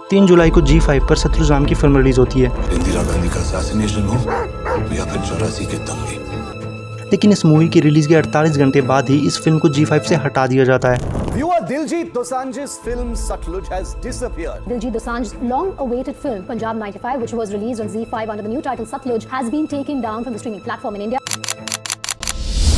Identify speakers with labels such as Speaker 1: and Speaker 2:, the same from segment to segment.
Speaker 1: 3 जुलाई को जी5 पर सतलुज नाम की फिल्म रिलीज होती है।
Speaker 2: इंदिरा गांधी का असैसिनेशन हो या फिर 84 के दंगे।
Speaker 1: लेकिन इस मूवी की रिलीज के 48 घंटे बाद ही इस फिल्म को जी5 से हटा दिया जाता है।
Speaker 3: Viewer Diljit Dosanjh's film Satluj has disappeared.
Speaker 4: Diljit Dosanjh's long-awaited film Punjab 95, which was released on ZEE5 under the new title Satluj, has been taken down from the streaming platform in India.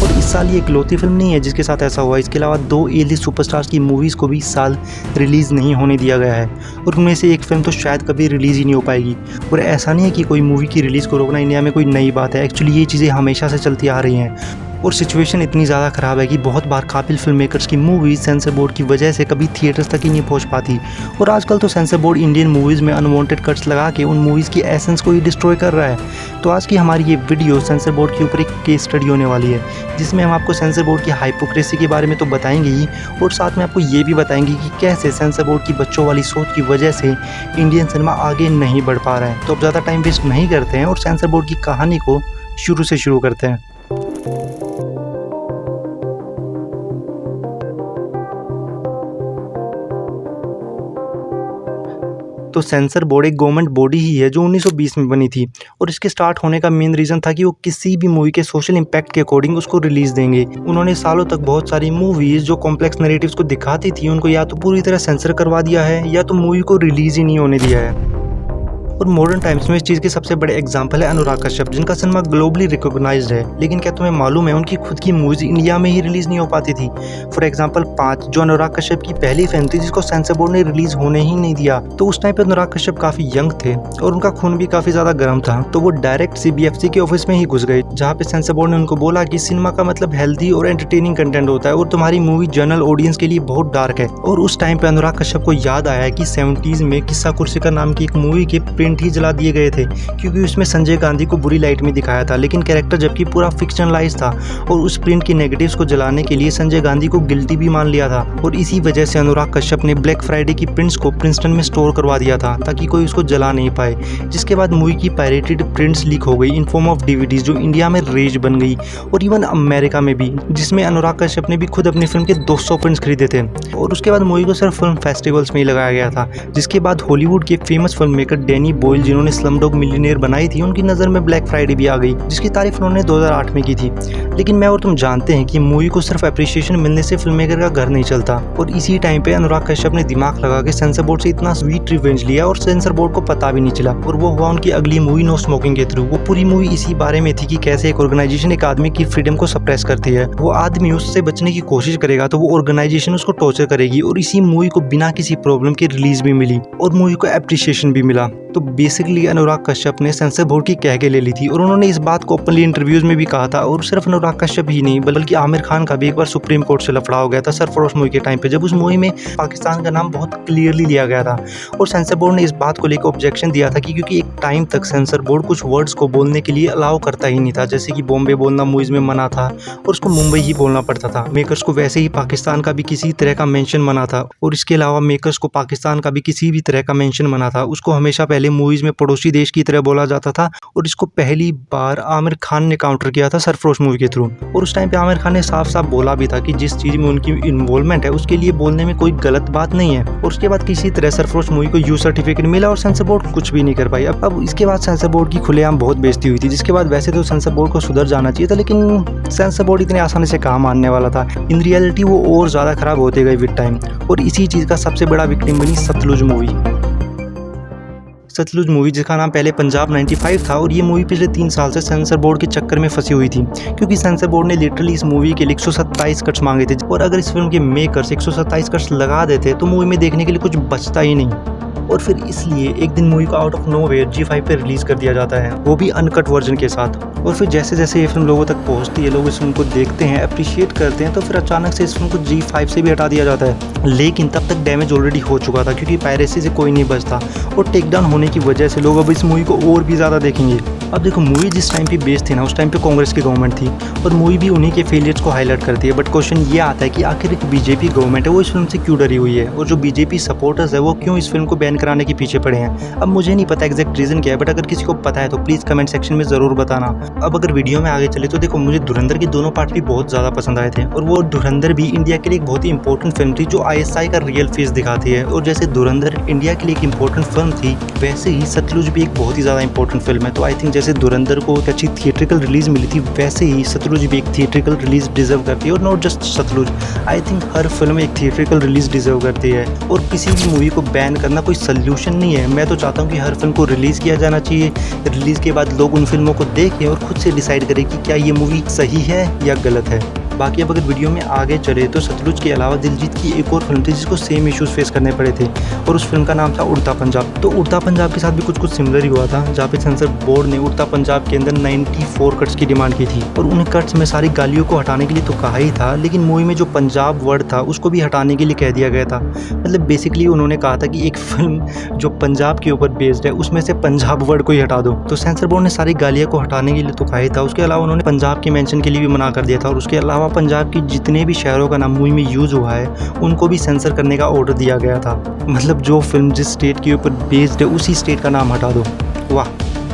Speaker 1: और इस साल ये इकलौती film नहीं है जिसके साथ ऐसा हुआ। इसके अलावा 2 ए-लिस्ट सुपरस्टार्स की मूवीज़ को भी इस साल रिलीज़ नहीं होने दिया गया है और उनमें से एक फिल्म तो शायद कभी रिलीज़ ही नहीं हो पाएगी। और ऐसा नहीं है कि कोई मूवी की रिलीज़ को रोकना इंडिया में कोई नई बात है। एक्चुअली ये चीज़ें हमेशा से चलती आ रही हैं और सिचुएशन इतनी ज़्यादा ख़राब है कि बहुत बार काबिल फिल्म मेकर्स की मूवीज़ सेंसर बोर्ड की वजह से कभी थिएटर्स तक ही नहीं पहुंच पाती। और आजकल तो सेंसर बोर्ड इंडियन मूवीज़ में अनवांटेड कट्स लगा के उन मूवीज़ की एसेंस को ही डिस्ट्रॉय कर रहा है। तो आज की हमारी ये वीडियो सेंसर बोर्ड के ऊपर एक केस स्टडी होने वाली है जिसमें हम आपको सेंसर बोर्ड की हाइपोक्रेसी के बारे में तो बताएंगे ही और साथ में आपको ये भी बताएंगे कि कैसे सेंसर बोर्ड की बच्चों वाली सोच की वजह से इंडियन सिनेमा आगे नहीं बढ़ पा रहा है। तो अब ज़्यादा टाइम वेस्ट नहीं करते हैं और सेंसर बोर्ड की कहानी को शुरू से शुरू करते हैं। तो सेंसर बोर्ड एक गवर्नमेंट बॉडी ही है जो 1920 में बनी थी और इसके स्टार्ट होने का मेन रीज़न था कि वो किसी भी मूवी के सोशल इम्पैक्ट के अकॉर्डिंग उसको रिलीज़ देंगे। उन्होंने सालों तक बहुत सारी मूवीज़ जो कॉम्प्लेक्स नैरेटिव्स को दिखाती थी उनको या तो पूरी तरह सेंसर करवा दिया है या तो मूवी को रिलीज़ ही नहीं होने दिया है। और मॉडर्न टाइम्स में इस चीज़ के सबसे बड़े एग्जाम्पल है अनुराग कश्यप जिनका सिनेमा ग्लोबली रिकॉग्नाइज्ड है, लेकिन क्या तुम्हें मालूम है उनकी खुद की मूवीज इंडिया में ही रिलीज़ नहीं हो पाती थी। फॉर एग्जांपल 5 जो अनुराग कश्यप की पहली फिल्म थी जिसको सेंसर बोर्ड ने रिलीज़ होने ही नहीं दिया। तो उस टाइम पे अनुराग कश्यप काफ़ी यंग थे और उनका खून भी काफ़ी ज़्यादा गर्म था। तो वो डायरेक्ट CBFC के ऑफिस में ही घुस गए जहाँ पे सेंसर बोर्ड ने उनको बोला कि सिनेमा का मतलब हेल्दी और एंटरटेनिंग कंटेंट होता है और तुम्हारी मूवी जनरल ऑडियंस के लिए बहुत डार्क है। और उस टाइम पे अनुराग कश्यप को याद आया कि 70s में किस्सा कुर्सी का नाम की एक मूवी के प्रिंट ही जला दिए गए थे क्योंकि उसमें संजय गांधी को बुरी लाइट में दिखाया था, लेकिन कैरेक्टर जबकि पूरा फिक्शनलाइज था। और उस प्रिंट की नेगेटिव्स को जलाने के लिए संजय गांधी को गिल्टी भी मान लिया था और इसी वजह से अनुराग कश्यप ने ब्लैक फ्राइडे की प्रिंट्स को प्रिंसटन में स्टोर करवा दिया था ताकि कोई उसको जला नहीं पाए। जिसके बाद मूवी की पायरेटेड प्रिंट्स लीक हो गई इन फॉर्म ऑफ DVDs जो इंडिया में रेज बन गई और इवन अमेरिका में भी, जिसमें अनुराग कश्यप ने भी खुद अपनी फिल्म के 200 प्रिंट्स खरीदे थे। और उसके बाद मूवी को सिर्फ फिल्म फेस्टिवल्स में ही लगाया गया था। जिसके बाद हॉलीवुड के famous film maker Danny Boyle जिन्होंने स्लमडॉग मिलियनेयर बनाई थी उनकी नज़र में ब्लैक फ्राइडे भी आ गई जिसकी तारीफ उन्होंने 2008 में की थी। लेकिन मैं और तुम जानते हैं कि मूवी को सिर्फ अप्रिशिएशन मिलने से फिल्म मेकर का घर नहीं चलता। और इसी टाइम पे अनुराग कश्यप ने दिमाग लगा के सेंसर बोर्ड से इतना स्वीट रिवेंज लिया और सेंसर बोर्ड को पता भी नहीं चला और वो हुआ उनकी अगली मूवी नो स्मोकिंग के थ्रू। वो पूरी मूवी इसी बारे में थी कि कैसे एक ऑर्गेनाइजेशन एक आदमी की फ्रीडम को सप्रेस करती है। वो आदमी उससे बचने की कोशिश करेगा तो वो ऑर्गेनाइजेशन उसको टॉर्चर करेगी और इसी मूवी को बिना किसी प्रॉब्लम के रिलीज भी मिली और मूवी को अप्रिशिएशन भी मिला। तो बेसिकली अनुराग कश्यप ने सेंसर बोर्ड की कह के ले ली थी और उन्होंने इस बात को ओपनली इंटरव्यूज में भी कहा था। और सिर्फ अनुराग कश्यप ही नहीं बल्कि आमिर खान का भी एक बार सुप्रीम कोर्ट से लफड़ा हो गया था सरफरोश मूवी के टाइम पे जब उस मूवी में पाकिस्तान का नाम बहुत क्लियरली लिया गया था। और सेंसर बोर्ड ने इस बात को लेकर ऑब्जेक्शन दिया था कि क्योंकि एक टाइम तक सेंसर बोर्ड कुछ वर्ड्स को बोलने के लिए अलाउ करता ही नहीं था, जैसे कि बॉम्बे बोलना मूवीज में मना था और उसको मुंबई ही बोलना पड़ता था। मेकर्स को वैसे ही पाकिस्तान का भी किसी तरह का मेंशन मना था और इसके अलावा मेकर्स को पाकिस्तान का भी किसी भी तरह का मेंशन मना था। उसको हमेशा पहले मूवीज में पड़ोसी देश की तरह बोला जाता था और इसको पहली बार आमिर खान ने काउंटर किया था सरफरोश मूवी के थ्रू। और उस टाइम पे आमिर खान ने साफ साफ बोला भी था कि जिस चीज में उनकी इन्वॉल्वमेंट है उसके लिए बोलने में कोई गलत बात नहीं है। और उसके बाद किसी तरह सरफरोश मूवी को U सर्टिफिकेट मिला और सेंसर बोर्ड कुछ भी नहीं कर पाई। अब इसके बाद सेंसर बोर्ड की खुलेआम बहुत बेइज्जती हुई थी जिसके बाद वैसे तो सेंसर बोर्ड को सुधर जाना चाहिए था, लेकिन सेंसर बोर्ड इतने आसानी से कहाँ मानने वाला था। इन रियलिटी वो और ज्यादा खराब होते गए विद टाइम और इसी चीज का सबसे बड़ा विक्टिम बनी सतलुज मूवी। सतलुज मूवी जिसका नाम पहले पंजाब 95 था और ये मूवी पिछले 3 साल से सेंसर बोर्ड के चक्कर में फंसी हुई थी क्योंकि सेंसर बोर्ड ने लिटरली इस मूवी के लिए 127 कट्स मांगे थे और अगर इस फिल्म के मेकर्स 127 कट्स लगा देते तो मूवी में देखने के लिए कुछ बचता ही नहीं। और फिर इसलिए एक दिन मूवी को आउट ऑफ नोवेयर जी5 पे रिलीज कर दिया जाता है, वो भी अनकट वर्जन के साथ। और फिर जैसे जैसे ये फिल्म लोगों तक पहुंचती है, लोग इस फिल्म को देखते हैं, अप्रिशिएट करते हैं, तो फिर अचानक से इस फिल्म को जी5 से भी हटा दिया जाता है। लेकिन तब तक डैमेज ऑलरेडी हो चुका था क्योंकि पायरेसी से कोई नहीं बचता और टेक डाउन होने की वजह से लोग अब इस मूवी को और भी ज़्यादा देखेंगे। अब देखो मूवी जिस टाइम पे बेस्ड थी ना, उस टाइम पे कांग्रेस की गवर्नमेंट थी और मूवी भी उन्हीं के फेलियर्स को हाईलाइट करती है। बट क्वेश्चन ये आता है कि आखिर एक बीजेपी गवर्नमेंट है वो इस फिल्म से क्यों डरी हुई है और जो बीजेपी सपोर्टर्स है वो क्यों इस फिल्म को बैन कराने के पीछे पड़े हैं। अब मुझे नहीं पता एग्जैक्ट रीजन क्या है, बट अगर किसी को पता है तो प्लीज़ कमेंट सेक्शन में ज़रूर बताना। अब अगर वीडियो में आगे चले तो देखो मुझे धुरंधर के दोनों पार्ट भी बहुत ज़्यादा पसंद आए थे और वो धुरंधर भी इंडिया के लिए एक बहुत ही इंपॉर्टेंट फिल्म थी जो ISI का रियल फेस दिखाती है। और जैसे धुरंधर इंडिया के लिए एक इंपॉर्टेंट फिल्म थी, वैसे ही सतलुज भी एक बहुत ही ज़्यादा इंपॉर्टेंट फिल्म है। तो आई थिंक जैसे धुरंधर को एक अच्छी थिएट्रिकल रिलीज मिली थी, वैसे ही सतलुज भी एक थिएट्रिकल रिलीज डिजर्व करती है। और not just Sutlej, I think हर फिल्म एक थिएट्रिकल रिलीज डिजर्व करती है और किसी भी मूवी को बैन करना कोई सल्यूशन नहीं है। मैं तो चाहता हूँ कि हर फिल्म को रिलीज़ किया जाना चाहिए, रिलीज़ के बाद लोग उन फिल्मों को देखें और खुद से डिसाइड करें कि क्या ये मूवी सही है या गलत है। बाकी अब अगर वीडियो में आगे चले तो सतलुज के अलावा दिलजीत की एक और फिल्म थी जिसको सेम इश्यूज फेस करने पड़े थे और उस फिल्म का नाम था उड़ता पंजाब। तो उड़ता पंजाब के साथ भी कुछ सिमिलर ही हुआ था, जहाँ पे सेंसर बोर्ड ने उड़ता पंजाब के अंदर 94 कट्स की डिमांड की थी और उन कट्स में सारी गालियों को हटाने के लिए तो कहा ही था, लेकिन मूवी में जो पंजाब वर्ड था उसको भी हटाने के लिए कह दिया गया था। मतलब बेसिकली उन्होंने कहा था कि एक फिल्म जो पंजाब के ऊपर बेस्ड है उसमें से पंजाब वर्ड को ही हटा दो। तो सेंसर बोर्ड ने सारी गालियों को हटाने के लिए तो कहा ही था, उसके अलावा उन्होंने पंजाब के मेंशन के लिए भी मना कर दिया था और उसके अलावा पंजाब की जितने भी शहरों का नाम मूवी में यूज़ हुआ है उनको भी सेंसर करने का ऑर्डर दिया गया था। मतलब जो फिल्म जिस स्टेट के ऊपर बेस्ड है उसी स्टेट का नाम हटा दो। वाह।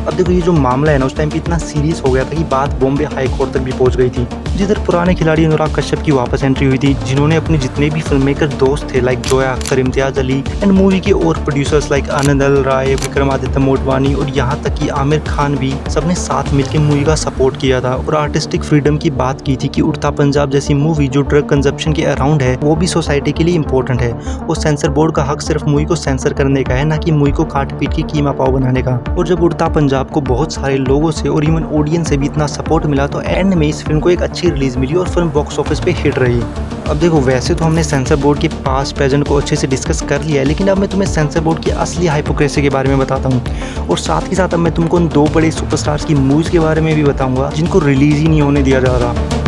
Speaker 1: अब देखो ये जो मामला है ना उस टाइम पे इतना सीरियस हो गया था कि बात बॉम्बे हाई कोर्ट तक भी पहुंच गई थी, जिधर पुराने खिलाड़ी अनुराग कश्यप की वापस एंट्री हुई थी, जिन्होंने अपने जितने भी फिल्म मेकर दोस्त थे like Zoya Akhtar, Imtiaz Ali and movie के और प्रोड्यूसर्स लाइक आनंद अल राय, विक्रमादित्य मोटवानी और यहाँ तक कि आमिर खान भी सबने साथ मिलकर मूवी का सपोर्ट किया था और आर्टिस्टिक फ्रीडम की बात की थी कि उड़ता पंजाब जैसी मूवी जो ड्रग कंजप्शन के अराउंड है वो भी सोसाइटी के लिए इंपॉर्टेंट है और सेंसर बोर्ड का हक सिर्फ मूवी को सेंसर करने का है, ना कि मूवी को काट पीट के कीमा पाव बनाने का। और जब उड़ता पंजाब को बहुत सारे लोगों से और इवन ऑडियंस से भी इतना सपोर्ट मिला तो एंड में इस फिल्म को एक अच्छी रिलीज मिली और फिल्म बॉक्स ऑफिस पे हिट रही। अब देखो वैसे तो हमने सेंसर बोर्ड के पास्ट प्रेजेंट को अच्छे से डिस्कस कर लिया है, लेकिन अब मैं तुम्हें सेंसर बोर्ड की असली हाइपोक्रेसी के बारे में बताता हूँ और साथ ही साथ अब मैं तुमको उन दो बड़े सुपरस्टार्स की मूवीज के बारे में भी बताऊंगा जिनको रिलीज ही नहीं होने दिया जा रहा।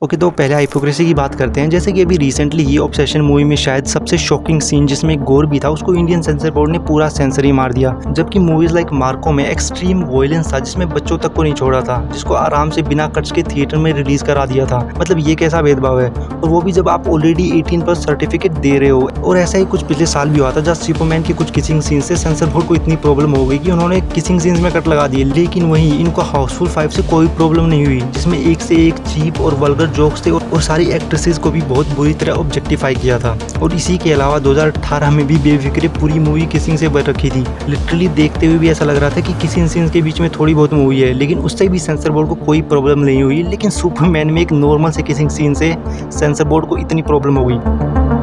Speaker 1: ओके तो पहले हाइपोक्रेसी की बात करते हैं। जैसे कि अभी रिसेंटली ही ऑब्सेशन मूवी में शायद सबसे शॉकिंग सीन जिसमें गोर भी था उसको इंडियन सेंसर बोर्ड ने पूरा सेंसर ही मार दिया, जबकि मूवीज लाइक मार्को में एक्सट्रीम वॉयलेंस था जिसमें बच्चों तक को नहीं छोड़ा था, जिसको आराम से बिना कट्स के थिएटर में रिलीज करा दिया था। मतलब ये कैसा भेदभाव है, और वो भी जब आप ऑलरेडी 18+ सर्टिफिकेट दे रहे हो। और ऐसा ही कुछ पिछले साल भी हुआ था जहाँ सुपरमैन की कुछ किसिंग सीन से सेंसर बोर्ड को इतनी प्रॉब्लम हो गई कि उन्होंने किसिंग सीन्स में कट लगा दिए, लेकिन वहीं इनको हाउसफुल 5 से कोई प्रॉब्लम नहीं हुई, जिसमें एक से एक चीप और वल्गर जोक्स थे और सारी एक्ट्रेसेस को भी बहुत बुरी तरह ऑब्जेक्टिफाई किया था। और इसी के अलावा 2018 में भी बेफिक्रे पूरी मूवी किसिंग से भर रखी थी। लिटरली देखते हुए भी ऐसा लग रहा था कि किसिंग सीन्स के बीच में थोड़ी बहुत मूवी है, लेकिन उससे भी सेंसर बोर्ड को कोई प्रॉब्लम नहीं हुई। लेकिन सुपरमैन में एक नॉर्मल से किसिंग सीन से सेंसर बोर्ड को इतनी प्रॉब्लम हो गई।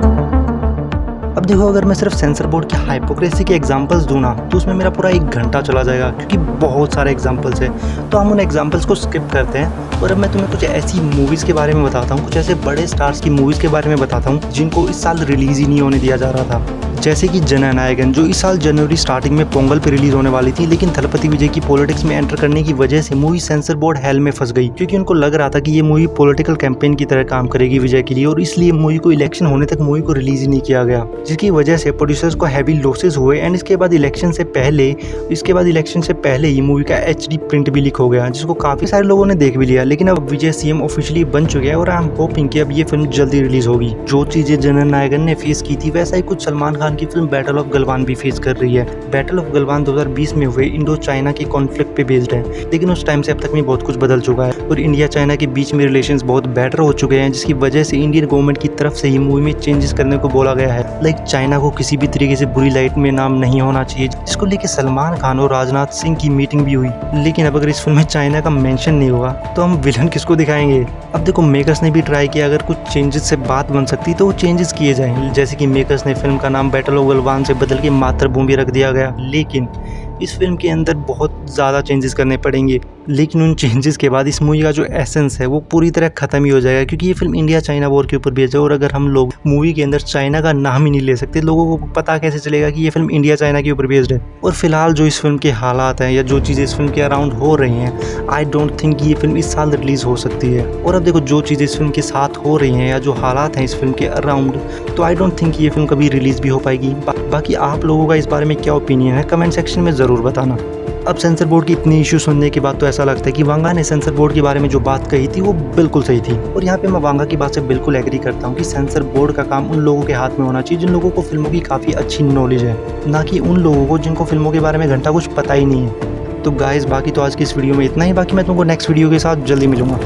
Speaker 1: अब देखो अगर मैं सिर्फ सेंसर बोर्ड की हाइपोक्रेसी के एग्जांपल्स दूँ ना तो उसमें मेरा पूरा 1 घंटा चला जाएगा, क्योंकि बहुत सारे एग्जांपल्स हैं। तो हम उन एग्जांपल्स को स्किप करते हैं और अब मैं तुम्हें कुछ ऐसी मूवीज़ के बारे में बताता हूँ, कुछ ऐसे बड़े स्टार्स की मूवीज़ के बारे में बताता हूँ जिनको इस साल रिलीज़ ही नहीं होने दिया जा रहा था। जैसे कि जननायकन जो इस साल जनवरी स्टार्टिंग में पोंगल पे रिलीज होने वाली थी, लेकिन थलपति विजय की पॉलिटिक्स में एंटर करने की वजह से मूवी सेंसर बोर्ड हेल में फंस गई, क्योंकि उनको लग रहा था कि ये मूवी पॉलिटिकल कैंपेन की तरह काम करेगी विजय के लिए, और इसलिए मूवी को इलेक्शन होने तक मूवी को रिलीज ही नहीं किया गया, जिसकी वजह से प्रोड्यूसर्स को हैवी लॉसेस हुए। एंड इसके बाद इलेक्शन से पहले ही मूवी का HD प्रिंट भी लीक हो गया, जिसको काफी सारे लोगों ने देख भी लिया। लेकिन अब विजय CM ऑफिशियली बन चुके हैं और आई एम होपिंग कि अब ये फिल्म जल्दी रिलीज होगी। जो चीजें जननायकन ने फेस की थी वैसा ही कुछ सलमान खान की फिल्म बैटल ऑफ गलवान भी फेस कर रही है। बैटल ऑफ गलवान 2020 में हुए इंडो चाइना के कॉन्फ्लिक्ट पे बेस्ड है, लेकिन उस टाइम से अब तक में बहुत कुछ बदल चुका है और इंडिया चाइना के बीच में रिलेशंस बहुत बेटर हो चुके हैं, जिसकी वजह से इंडियन गवर्नमेंट की तरफ से ही मूवी में चेंजेस करने को बोला गया है। लाइक चाइना को किसी भी तरीके से बुरी लाइट में नाम नहीं होना चाहिए, जिसको लेके सलमान खान और राजनाथ सिंह की मीटिंग भी हुई। लेकिन अब अगर इस फिल्म में चाइना का मेंशन नहीं होगा तो हम विलन किसको दिखाएंगे। अब देखो मेकर्स ने भी ट्राई किया, अगर कुछ चेंजेस से बात बन सकती तो वो चेंजेस किए जाएं, जैसे कि मेकर्स ने फिल्म का नाम बैटल ऑफ गलवान से बदल के मातृभूमि रख दिया गया। लेकिन इस फिल्म के अंदर बहुत ज़्यादा चेंजेस करने पड़ेंगे, लेकिन उन चेंजेस के बाद इस मूवी का जो एसेंस है वो पूरी तरह ख़त्म ही हो जाएगा, क्योंकि ये फिल्म इंडिया चाइना वॉर के ऊपर बेस्ड है। और अगर हम लोग मूवी के अंदर चाइना का नाम ही नहीं ले सकते, लोगों को पता कैसे चलेगा कि ये फिल्म इंडिया चाइना के ऊपर बेस्ड है। और फिलहाल जो इस फिल्म के हालात हैं या जो चीज़ें इस फिल्म के अराउंड हो रही हैं, आई डोंट थिंक ये फिल्म इस साल रिलीज़ हो सकती है। और अब देखो जो चीज़ें इस फिल्म के साथ हो रही हैं या जो हालात हैं इस फिल्म के अराउंड, तो आई डोंट थिंक ये फिल्म कभी रिलीज़ भी हो पाएगी। बाकी आप लोगों का इस बारे में क्या ओपिनियन है, कमेंट सेक्शन में ज़रूर बताना। अब सेंसर बोर्ड की इतनी इशू सुनने के बाद तो ऐसा लगता है कि वांगा ने सेंसर बोर्ड के बारे में जो बात कही थी वो बिल्कुल सही थी। और यहाँ पे मैं वांगा की बात से बिल्कुल एग्री करता हूँ कि सेंसर बोर्ड का काम उन लोगों के हाथ में होना चाहिए जिन लोगों को फिल्मों की काफ़ी अच्छी नॉलेज है, ना कि उन लोगों को जिनको फिल्मों के बारे में घंटा कुछ पता ही नहीं है। तो गाइस बाकी तो आज की इस वीडियो में इतना ही, बाकी मैं तुमको नेक्स्ट वीडियो के साथ जल्दी मिलूंगा।